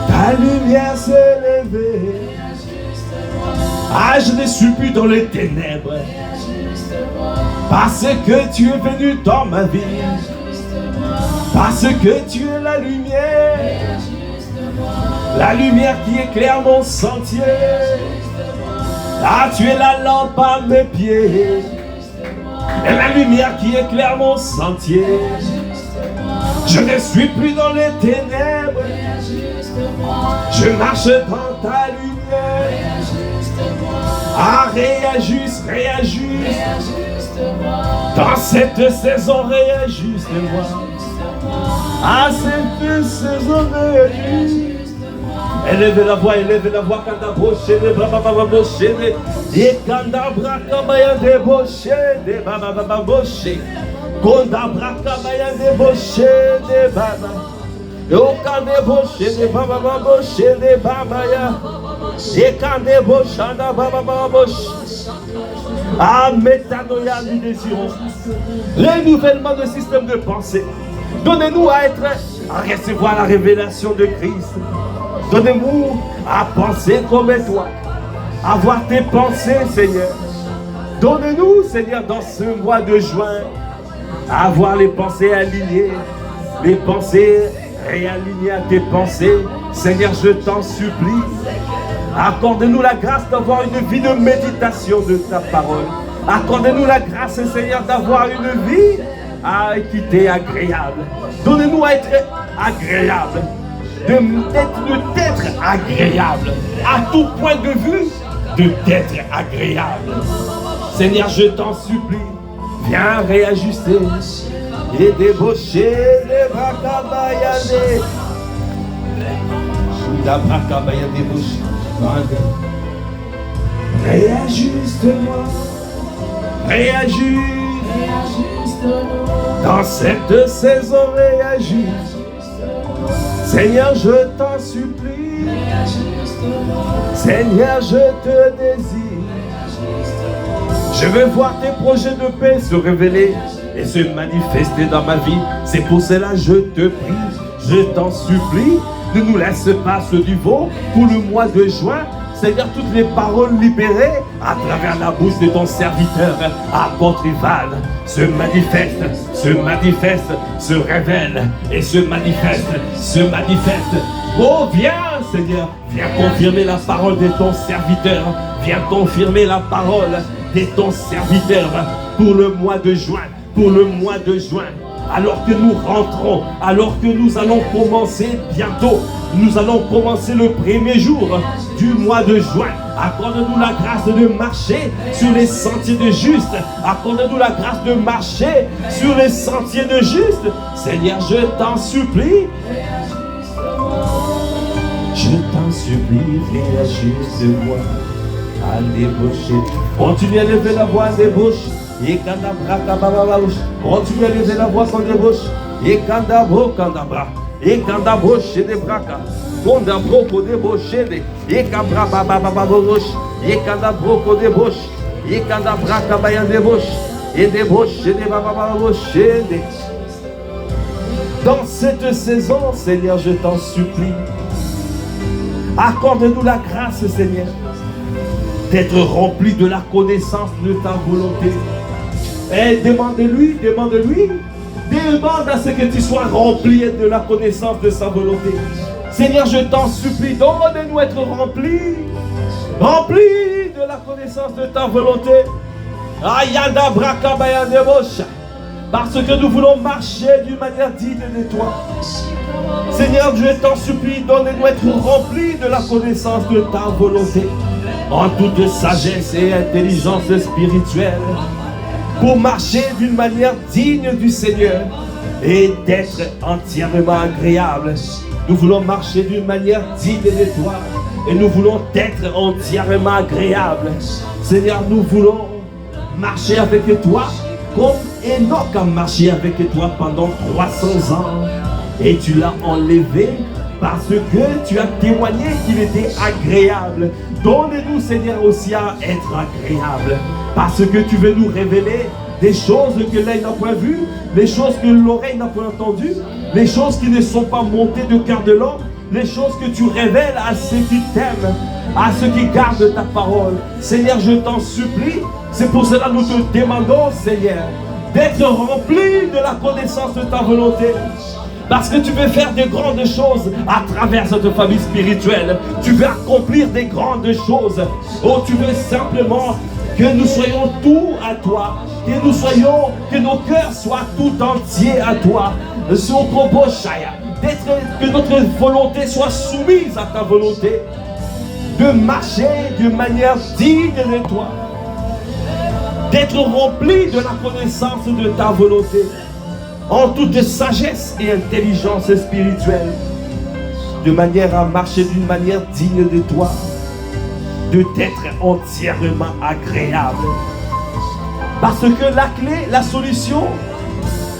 Ta lumière s'est levée. Ah, je ne suis plus dans les ténèbres. Parce que tu es venu dans ma vie. Parce que tu es la lumière. La lumière qui éclaire mon sentier. Ah, tu es la lampe à mes pieds. Et la lumière qui éclaire mon sentier. Je ne suis plus dans les ténèbres. Je marche dans ta lumière. Ah, réajuste, réajuste. Dans cette saison, réajuste-moi. Ah, cette saison, réajuste. Élevez la voix, quand d'abrocher, les baba bocher, et quand d'abrakabaya débaucher, des baba bocher, quand d'abrakabaya débaucher, des baba, et au quand débaucher, des baba bocher, des babaya, et quand débauchant, des baba bocher. Ah, métanoïa, nous désirons renouvellement de système de pensée. Donnez-nous à recevoir la révélation de Christ. Donnez-nous à penser comme toi, à avoir tes pensées, Seigneur. Donnez-nous, Seigneur, dans ce mois de juin, à avoir les pensées alignées, les pensées réalignées à tes pensées. Seigneur, je t'en supplie. Accorde-nous la grâce d'avoir une vie de méditation de ta parole. Accorde-nous la grâce, Seigneur, d'avoir une vie à équité agréable. Donnez-nous à être agréable. D'être agréable. À tout point de vue, d'être agréable. Seigneur, je t'en supplie. Viens réajuster et débaucher les bracabayadés. La bracabaya débauche. Réajuste-moi. Réajuste. Dans cette saison, réajuste. Seigneur, je t'en supplie. Seigneur, je te désire. Je veux voir tes projets de paix se révéler et se manifester dans ma vie. C'est pour cela que je te prie, je t'en supplie. Ne nous laisse pas ce niveau pour le mois de juin. Seigneur, toutes les paroles libérées à travers la bouche de ton serviteur, apôtre Ivan, se manifestent, se révèlent et se manifestent. Oh, viens, Seigneur, viens confirmer la parole de ton serviteur. Viens confirmer la parole de ton serviteur pour le mois de juin. Alors que nous rentrons, alors que nous allons commencer bientôt, nous allons commencer le premier jour du mois de juin. Accorde-nous la grâce de marcher sur les sentiers de juste. Accorde-nous la grâce de marcher sur les sentiers de juste. Seigneur, je t'en supplie. Je t'en supplie, réajuste-moi à débaucher. Continue à lever la voix, débauche. Continue à lever la voix sans débauche. Et kandabra. Et kandabroche des braca. Kondabro débauché. Et kabra babababoche. Et kandabro débauche. Et kandabra kabaya débauche. Et débauche des babababoche. Dans cette saison, Seigneur, je t'en supplie. Accorde-nous la grâce, Seigneur, d'être rempli de la connaissance de ta volonté. Et demande-lui, demande à ce que tu sois rempli de la connaissance de sa volonté. Seigneur, je t'en supplie, donne-nous être remplis de la connaissance de ta volonté. Ayanda brakabaya debosha. Parce que nous voulons marcher d'une manière digne de toi. Seigneur, je t'en supplie, donne-nous être remplis de la connaissance de ta volonté. En toute sagesse et intelligence spirituelle. Pour marcher d'une manière digne du Seigneur. Et d'être entièrement agréable Nous voulons marcher d'une manière digne de toi. Et nous voulons être entièrement agréables. Seigneur, nous voulons marcher avec toi comme Enoch a marché avec toi pendant 300 ans. Et tu l'as enlevé parce que tu as témoigné qu'il était agréable. Donne-nous, Seigneur, aussi à être agréable. Parce que tu veux nous révéler des choses que l'œil n'a pas vues, les choses que l'oreille n'a pas entendues, les choses qui ne sont pas montées de cœur de l'homme, les choses que tu révèles à ceux qui t'aiment, à ceux qui gardent ta parole. Seigneur, je t'en supplie. C'est pour cela que nous te demandons, Seigneur, d'être rempli de la connaissance de ta volonté. Parce que tu veux faire de grandes choses à travers cette famille spirituelle. Tu veux accomplir des grandes choses. Oh, tu veux simplement que nous soyons tout à toi. Que nos cœurs soient tout entiers à toi. Que notre volonté soit soumise à ta volonté. De marcher d'une manière digne de toi. D'être rempli de la connaissance de ta volonté. En toute sagesse et intelligence spirituelle, de manière à marcher d'une manière digne de toi, de t'être entièrement agréable. Parce que la clé, la solution,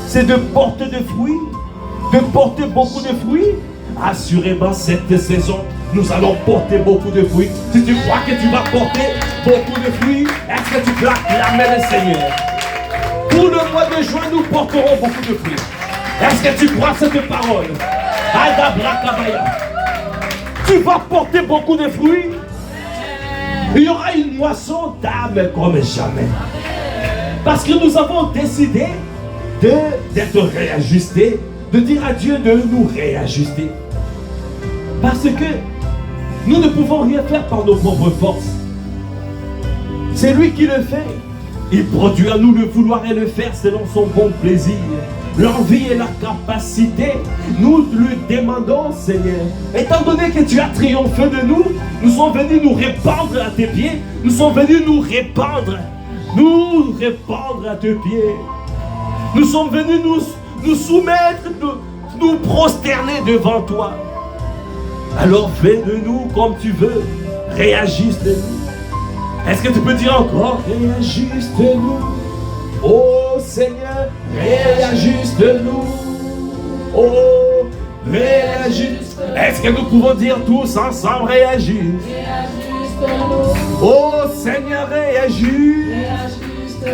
c'est de porter des fruits, de porter beaucoup de fruits. Assurément, cette saison, nous allons porter beaucoup de fruits. Si tu crois que tu vas porter beaucoup de fruits, est-ce que tu peux acclamer le Seigneur? Pour le mois de juin, nous porterons beaucoup de fruits. Est-ce que tu crois cette parole? Tu vas porter beaucoup de fruits. Il y aura une moisson d'âmes comme jamais. Parce que nous avons décidé d'être réajustés, de dire à Dieu de nous réajuster. Parce que nous ne pouvons rien faire par nos propres forces. C'est lui qui le fait. Il produit à nous le vouloir et le faire selon son bon plaisir. L'envie et la capacité, nous lui demandons, Seigneur. Étant donné que tu as triomphé de nous, nous sommes venus nous répandre à tes pieds. Nous sommes venus nous répandre à tes pieds. Nous sommes venus nous soumettre, nous prosterner devant toi. Alors fais de nous comme tu veux. Réajuste-nous. Est-ce que tu peux dire encore? Réajuste-nous. Oh Seigneur, réajuste-nous. Oh, réajuste. Est-ce que nous pouvons dire tous ensemble réajuste? Oh Seigneur, réajuste.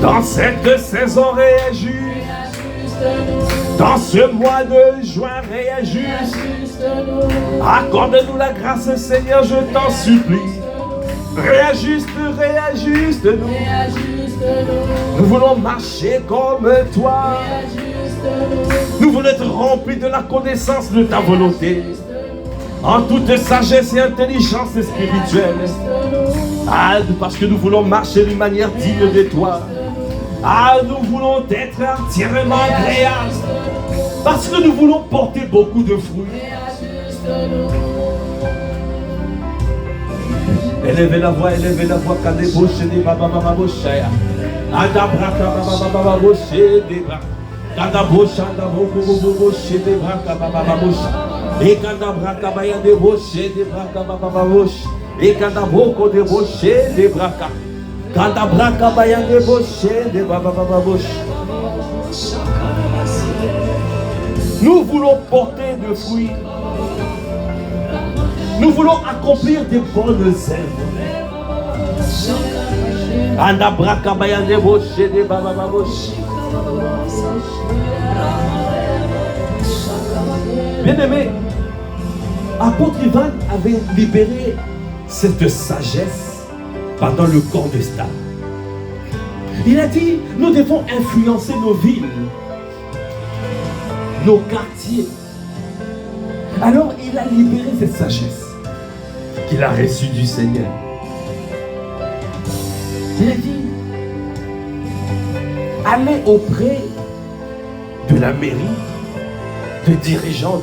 Dans cette saison, réajuste. Dans ce mois de juin, réajuste. Accorde-nous la grâce, Seigneur, je t'en supplie. Réajuste-nous. Nous voulons marcher comme toi. Nous voulons être remplis de la connaissance de ta volonté. En toute sagesse et intelligence spirituelle. Ah, parce que nous voulons marcher d'une manière digne de toi. Ah, nous voulons être entièrement agréables. Parce que nous voulons porter beaucoup de fruits. Élevez la voix, quand des bouches des baba baba bouchaya. Adabra baba baba bouche des bras. Kadabosha d'avoco bouche des bras baba bouche. Et kadabra kabaya de bouche des bras baba bouche. Et kadaboko de bouche des bras. Kadabra kabaya de bouche des baba baba bouche. Nous voulons porter de fruits. Nous voulons accomplir des bonnes œuvres. Bien-aimé, apôtre Ivan avait libéré cette sagesse pendant le camp de Star. Il a dit, nous devons influencer nos villes, nos quartiers. Alors il a libéré cette sagesse qu'il a reçue du Seigneur. Il a dit, allez auprès de la mairie, de dirigeants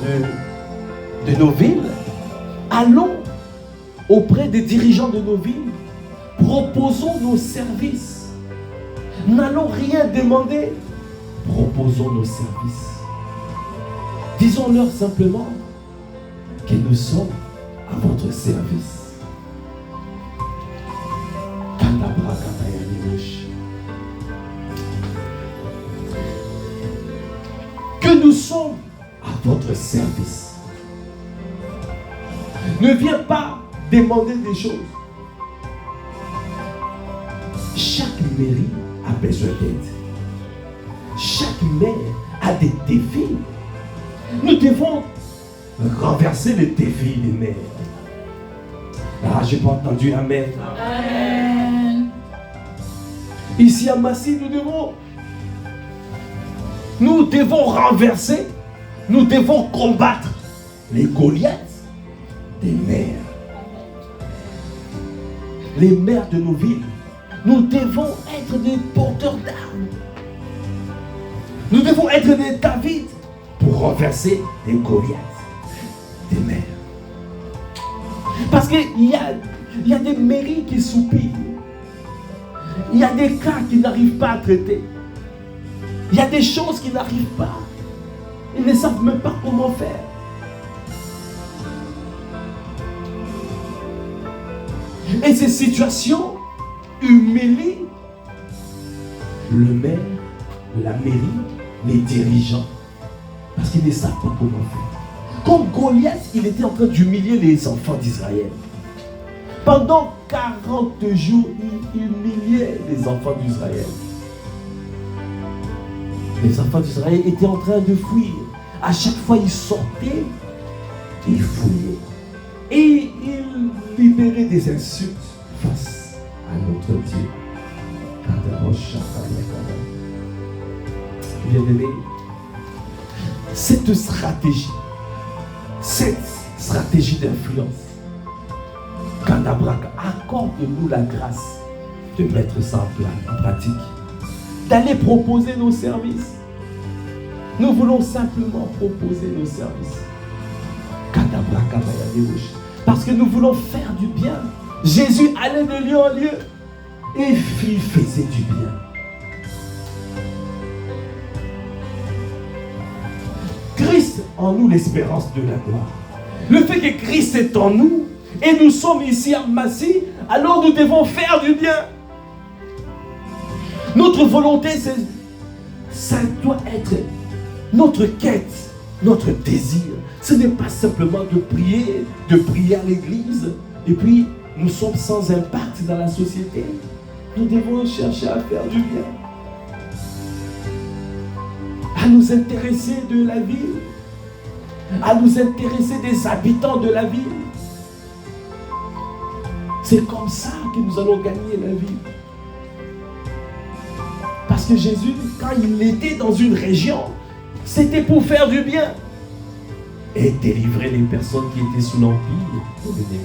de nos villes. Allons auprès des dirigeants de nos villes. Proposons nos services. N'allons rien demander. Proposons nos services. Disons-leur simplement, que nous sommes à votre service. Que nous sommes à votre service. Ne viens pas demander des choses. Chaque mairie a besoin d'aide. Chaque maire a des défis. Nous devons renverser les défis des maires. Ah, j'ai pas entendu amen. Amen. Ici à Massy, nous devons renverser, nous devons combattre les Goliaths des maires. Les maires de nos villes, nous devons être des porteurs d'armes. Nous devons être des David pour renverser les Goliaths des maires. Parce qu'il y a des mairies qui soupirent. Il y a des cas qui n'arrivent pas à traiter. Il y a des choses qui n'arrivent pas. Ils ne savent même pas comment faire. Et ces situations humilient le maire, la mairie, les dirigeants. Parce qu'ils ne savent pas comment faire. Comme Goliath, il était en train d'humilier les enfants d'Israël. Pendant 40 jours, il humiliait les enfants d'Israël. Les enfants d'Israël étaient en train de fuir. À chaque fois, ils sortaient, ils fouillaient. Et ils libéraient des insultes face à notre Dieu. Bien-aimés, cette stratégie d'influence, Kanabraka, accorde-nous la grâce de mettre ça en pratique, d'aller proposer nos services. Nous voulons simplement proposer nos services. Kanabraka, parce que nous voulons faire du bien. Jésus allait de lieu en lieu et il faisait du bien. Christ en nous, l'espérance de la gloire. Le fait que Christ est en nous et nous sommes ici à Massy, alors nous devons faire du bien. Notre volonté, ça doit être notre quête, notre désir. Ce n'est pas simplement de prier à l'église et puis nous sommes sans impact dans la société. Nous devons chercher à faire du bien, à nous intéresser de la ville, à nous intéresser des habitants de la ville. C'est comme ça que nous allons gagner la vie. Parce que Jésus, quand il était dans une région, c'était pour faire du bien et délivrer les personnes qui étaient sous l'empire de l'ennemi.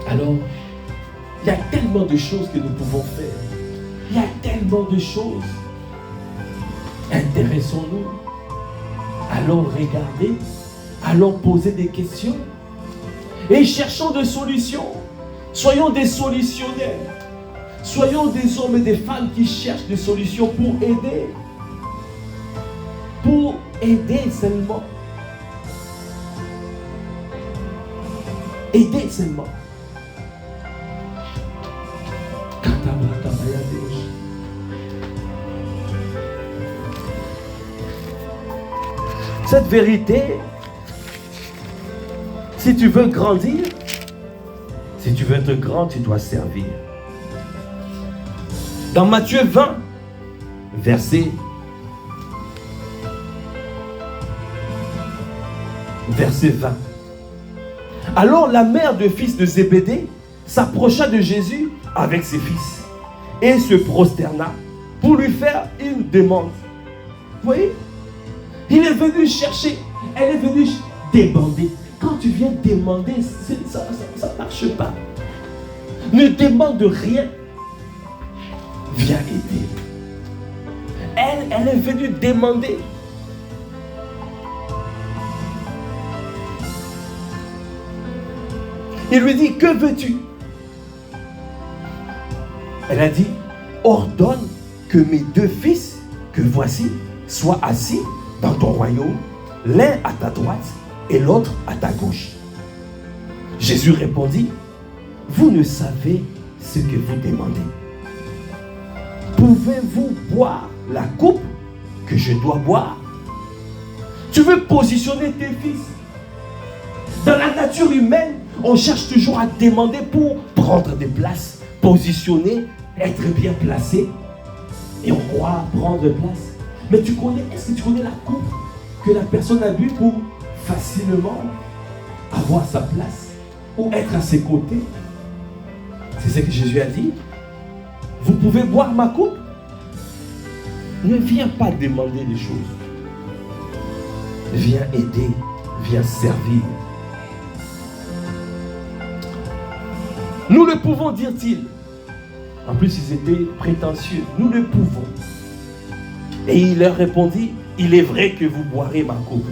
Alors, il y a tellement de choses que nous pouvons faire. Il y a tellement de choses. Intéressons-nous. Allons regarder. Allons poser des questions. Et cherchons des solutions. Soyons des solutionnaires. Soyons des hommes et des femmes qui cherchent des solutions pour aider. Pour aider seulement. Aider seulement. Cette vérité, si tu veux grandir, si tu veux être grand, tu dois servir. Dans Matthieu 20, verset 20. Alors la mère de fils de Zébédée s'approcha de Jésus avec ses fils et se prosterna pour lui faire une demande. Vous voyez? Il est venu chercher, elle est venue demander. Quand tu viens demander, ça ne marche pas. Ne demande rien. Viens aider. Elle est venue demander. Il lui dit, que veux-tu? Elle a dit, ordonne que mes deux fils, que voici, soient assis dans ton royaume, l'un à ta droite et l'autre à ta gauche. Jésus répondit, vous ne savez ce que vous demandez. Pouvez-vous boire la coupe que je dois boire? Tu veux positionner tes fils. Dans la nature humaine, on cherche toujours à demander pour prendre des places, positionner, être bien placé. Et on croit prendre place. Mais est-ce que tu connais la coupe que la personne a bu pour facilement avoir sa place ou être à ses côtés? C'est ce que Jésus a dit. Vous pouvez boire ma coupe? Ne viens pas demander des choses. Viens aider, viens servir. Nous le pouvons, dirent-ils. En plus, ils étaient prétentieux. Nous le pouvons. Et il leur répondit, il est vrai que vous boirez ma coupe.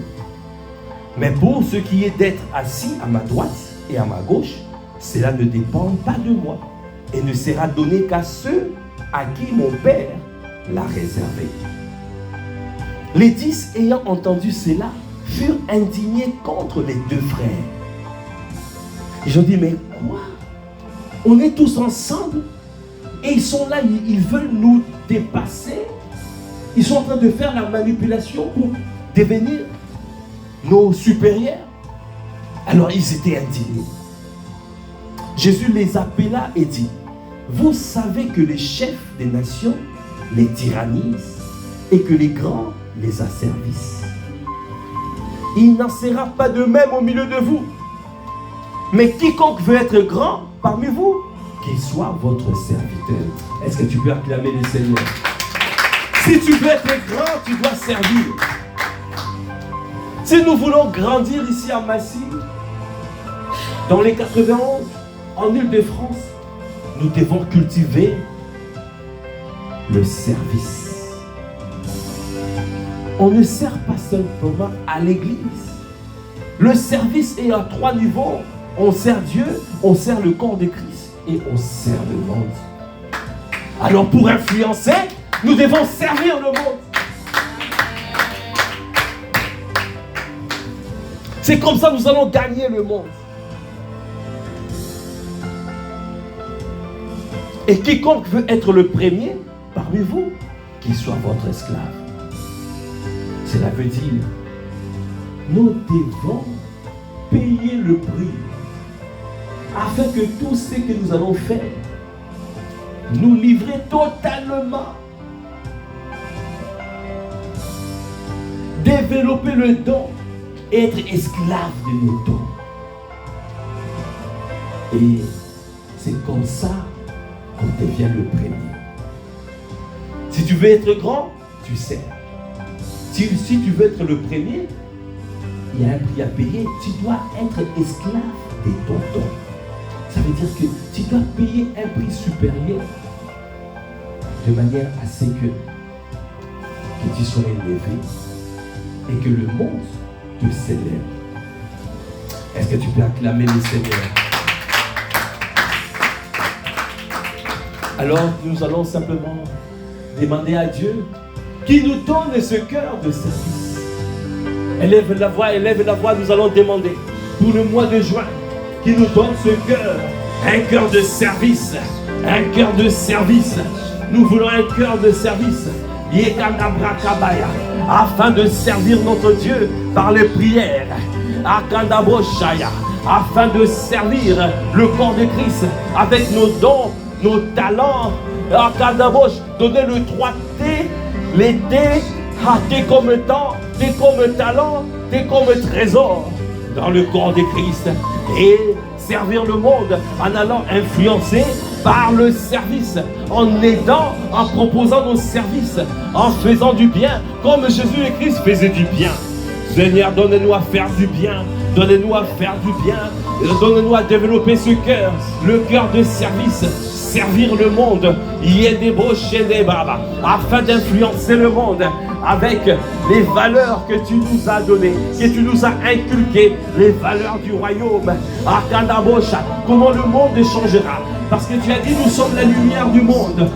Mais pour ce qui est d'être assis à ma droite et à ma gauche, cela ne dépend pas de moi et ne sera donné qu'à ceux à qui mon Père l'a réservé. Les 10 ayant entendu cela furent indignés contre les deux frères. Ils ont dit, mais quoi? On est tous ensemble et ils sont là, ils veulent nous dépasser. Ils sont en train de faire la manipulation pour devenir nos supérieurs. Alors ils étaient indignés. Jésus les appela et dit, vous savez que les chefs des nations les tyrannisent et que les grands les asservissent. Il n'en sera pas de même au milieu de vous. Mais quiconque veut être grand parmi vous, qu'il soit votre serviteur. Est-ce que tu peux acclamer le Seigneur? Si tu veux être grand, tu dois servir. Si nous voulons grandir ici à Massy, dans les 91, en Île-de-France, nous devons cultiver le service. On ne sert pas simplement à l'église. Le service est à 3 niveaux. On sert Dieu, on sert le corps de Christ et on sert le monde. Alors pour influencer, nous devons servir le monde. C'est comme ça que nous allons gagner le monde. Et quiconque veut être le premier parmi vous, qu'il soit votre esclave. Cela veut dire, nous devons payer le prix afin que tout ce que nous allons faire, nous livrer totalement. Développer le don, être esclave de nos dons. Et c'est comme ça qu'on devient le premier. Si tu veux être grand, tu sers. Si tu veux être le premier, il y a un prix à payer. Tu dois être esclave de ton don. Ça veut dire que tu dois payer un prix supérieur de manière à ce que tu sois élevé et que le monde te célèbre. Est-ce que tu peux acclamer le Seigneur? Alors nous allons simplement demander à Dieu qui nous donne ce cœur de service. Élève la voix, nous allons demander pour le mois de juin qui nous donne ce cœur, un cœur de service, un cœur de service. Nous voulons un cœur de service, afin de servir notre Dieu par les prières, afin de servir le corps de Christ avec nos dons, nos talents, donner le 3T, les T, T comme temps, T comme talent, T comme trésor dans le corps de Christ et servir le monde en allant influencer par le service, en aidant, en proposant nos services, en faisant du bien comme Jésus et Christ faisaient du bien. Seigneur, donne-nous à faire du bien, donne-nous à faire du bien, donne-nous à développer ce cœur, le cœur de service, servir le monde, afin d'influencer le monde avec les valeurs que tu nous as données, que tu nous as inculquées, les valeurs du royaume. Comment le monde changera Parce que tu as dit, nous sommes la lumière du monde.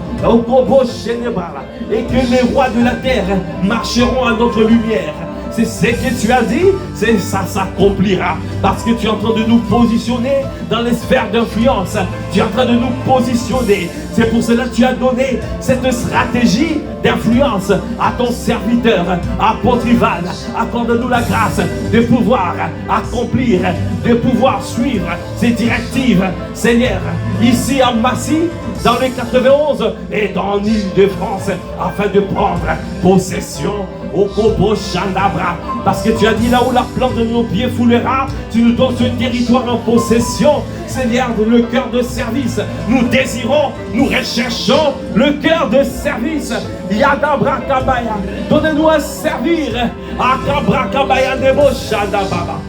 Et que les rois de la terre marcheront à notre lumière. C'est ce que tu as dit, c'est ça s'accomplira. Parce que tu es en train de nous positionner dans les sphères d'influence. Tu es en train de nous positionner. C'est pour cela que tu as donné cette stratégie d'influence à ton serviteur, apôtre Ivan. Accorde-nous la grâce de pouvoir accomplir, de pouvoir suivre ces directives, Seigneur, ici à Massy, dans les 91 et dans l'Île-de-France, afin de prendre possession au Kobo Chandabra. Parce que tu as dit, là où la plante de nos pieds foulera, tu nous donnes ce territoire en possession. Seigneur, le cœur de service, nous désirons, nous recherchons le cœur de service. Yadabra Kabaya, donnez-nous à servir. Akabra Kabaya Debo Chandababa.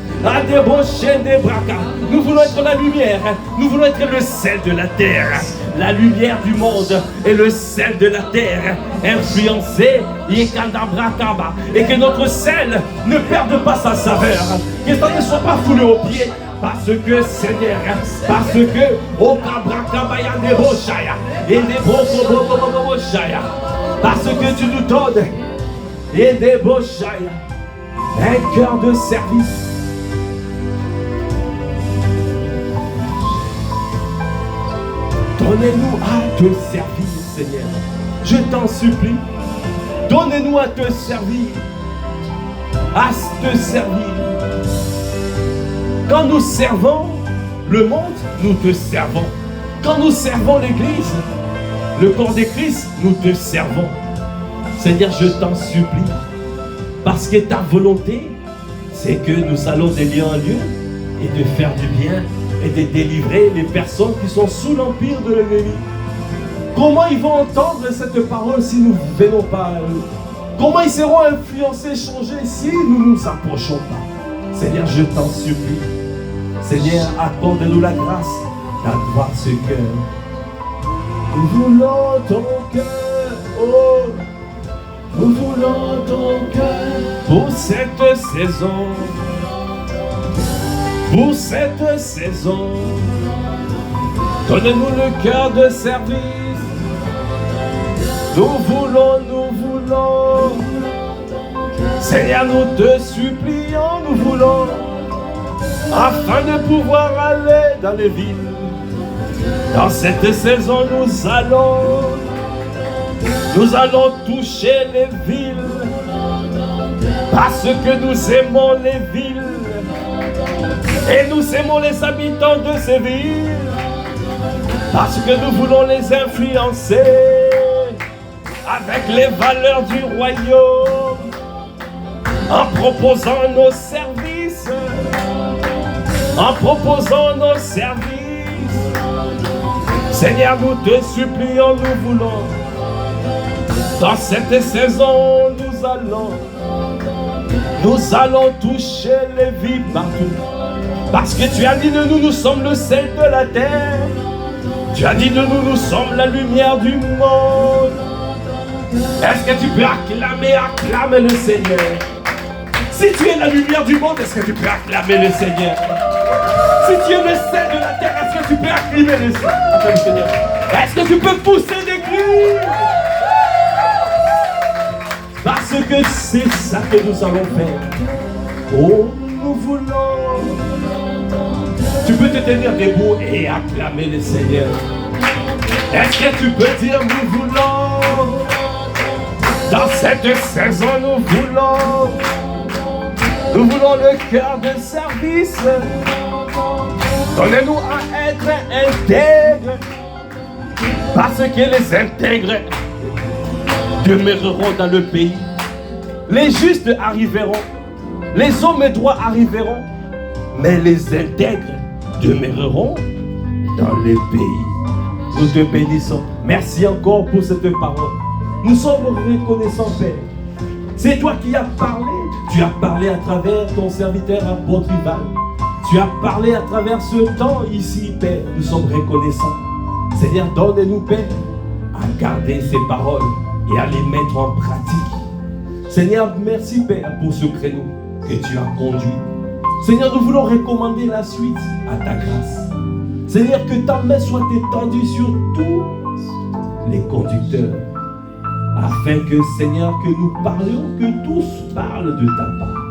Nous voulons être la lumière, nous voulons être le sel de la terre, la lumière du monde et le sel de la terre, influencé et que notre sel ne perde pas sa saveur, que ça ne soit pas foulé aux pieds. Parce que Seigneur, parce que parce que tu nous donnes un cœur de service. Donnez-nous à te servir, Seigneur. Je t'en supplie. Donnez-nous à te servir. À te servir. Quand nous servons le monde, nous te servons. Quand nous servons l'Église, le corps de Christ, nous te servons. Seigneur, je t'en supplie. Parce que ta volonté, c'est que nous allons de lieu en lieu et de faire du bien et de délivrer les personnes qui sont sous l'empire de l'ennemi. Comment ils vont entendre cette parole si nous ne venons pas à eux? Comment ils seront influencés, changés si nous ne nous approchons pas? Seigneur, je t'en supplie. Seigneur, accorde-nous la grâce d'avoir ce cœur. Nous voulons ton cœur, oh, nous voulons ton cœur pour cette saison. Pour cette saison, donne-nous le cœur de service. Nous voulons, Seigneur, nous te supplions, nous voulons, afin de pouvoir aller dans les villes. Dans cette saison, nous allons toucher les villes, parce que nous aimons les villes. Et nous aimons les habitants de ces villes, parce que nous voulons les influencer avec les valeurs du royaume, en proposant nos services, Seigneur, nous te supplions, nous voulons, dans cette saison, nous allons toucher les vies partout. Parce que tu as dit de nous, nous sommes le sel de la terre. Tu as dit de nous, nous sommes la lumière du monde. Est-ce que tu peux acclamer le Seigneur? Si tu es la lumière du monde, est-ce que tu peux acclamer le Seigneur? Si tu es le sel de la terre, est-ce que tu peux acclamer le Seigneur? Est-ce que tu peux pousser des cris? Parce que c'est ça que nous allons faire. Oh, nous voulons. Tu peux te tenir debout et acclamer le Seigneur. Est-ce que tu peux dire nous voulons? Dans cette saison, nous voulons le cœur de service. Donnez-nous à être intègres. Parce que les intègres demeureront dans le pays. Les justes arriveront. Les hommes droits arriveront. Mais les intègres demeureront dans le pays. Nous te bénissons. Merci encore pour cette parole. Nous sommes reconnaissants, Père. C'est toi qui as parlé. Tu as parlé à travers ton serviteur apôtre Ivan. Tu as parlé à travers ce temps ici, Père. Nous sommes reconnaissants. Seigneur, donne-nous, Père, à garder ces paroles et à les mettre en pratique. Seigneur, merci, Père, pour ce créneau que tu as conduit. Seigneur, nous voulons recommander la suite à ta grâce. Seigneur, que ta main soit étendue sur tous les conducteurs, afin que, Seigneur, que nous parlions, que tous parlent de ta part.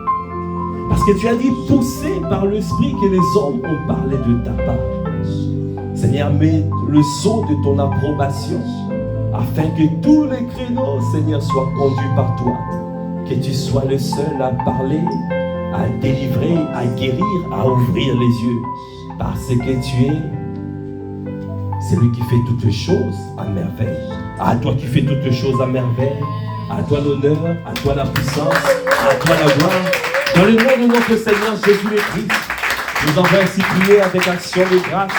Parce que tu as dit, poussé par l'Esprit, que les hommes ont parlé de ta part. Seigneur, mets le sceau de ton approbation, afin que tous les créneaux, Seigneur, soient conduits par toi. Que tu sois le seul à parler, à délivrer, à guérir, à ouvrir les yeux. Parce que tu es celui qui fait toutes choses à merveille. À toi qui fais toutes choses à merveille. À toi l'honneur, à toi la puissance, à toi la gloire. Dans le nom de notre Seigneur Jésus-Christ, nous avons ainsi prié avec action de grâce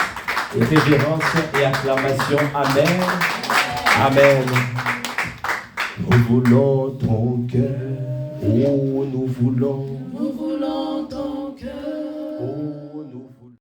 et révérence et acclamation. Amen. Amen. Nous voulons ton cœur. Oh, nous voulons